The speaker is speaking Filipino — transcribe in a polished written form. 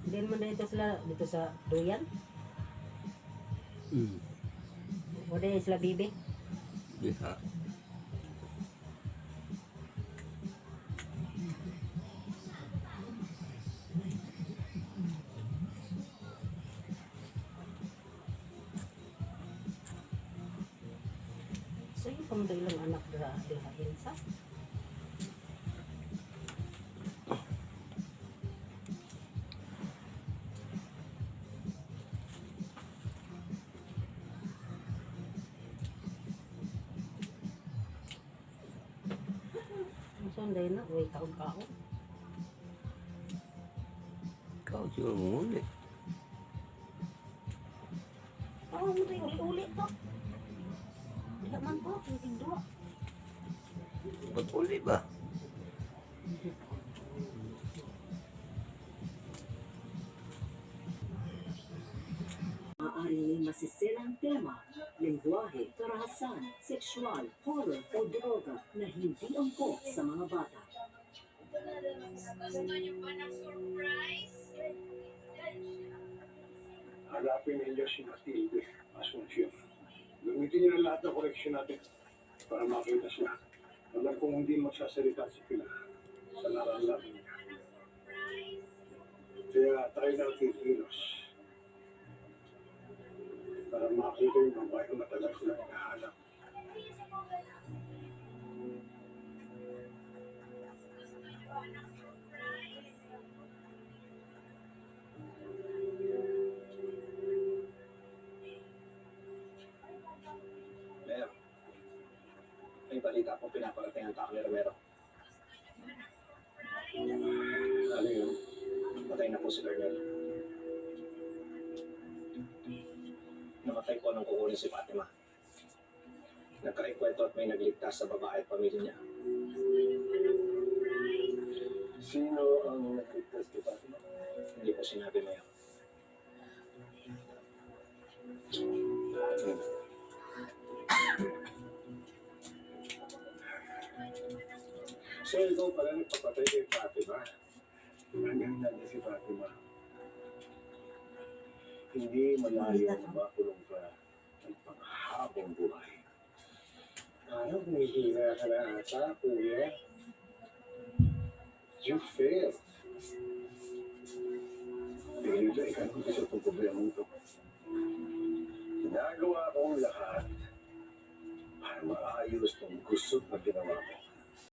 Hindi naman na ito sila dito sa Duyan. O di sila bibi. Diha. So yung pangdailang anak dira sa Sunday na, way kaon-kaon. Ikaw siguro muli. Oo, mo tayo uli-uli to. Di naman po, yung dua. Ba't uli ba? Maaaring masisilang tema, lengguwahe, karahasan, sexual, horror o droga na hindi angkop sa mga bata. Gusto niyo ba ng surprise? Hanapin ninyo si Matilde Asuncion. Gamitin niyo na lahat ng koreksyon natin para makita siya. Alam kong hindi magsasalita si Pilar sa nararamdaman niya. Kaya tayo na kikilos para makita yung babae na matagal ko lang hinahanap. Mayor, may balita po pinaparating ang tao ni Romero. Ano yun? Patay na po si Colonel. Namatay po nang kukunin si Fatima. Nagkaikwento at may nagligtas sa babae at pamilya niya. Sino ang nagligtas kay Fatima? Hindi po sinabi, Mayor. So ikaw pala nagpapatay kay Fatima. Hanggang nandiyan si Fatima. Hindi malayo na makulong ka ng panghabang buhay. Parang humihina ka na ata, kuya. You failed. Tingin nito, ikaw kung gusto itong problema ito. Ginagawa ko ang lahat para maayos itong gusot na ginawa mo.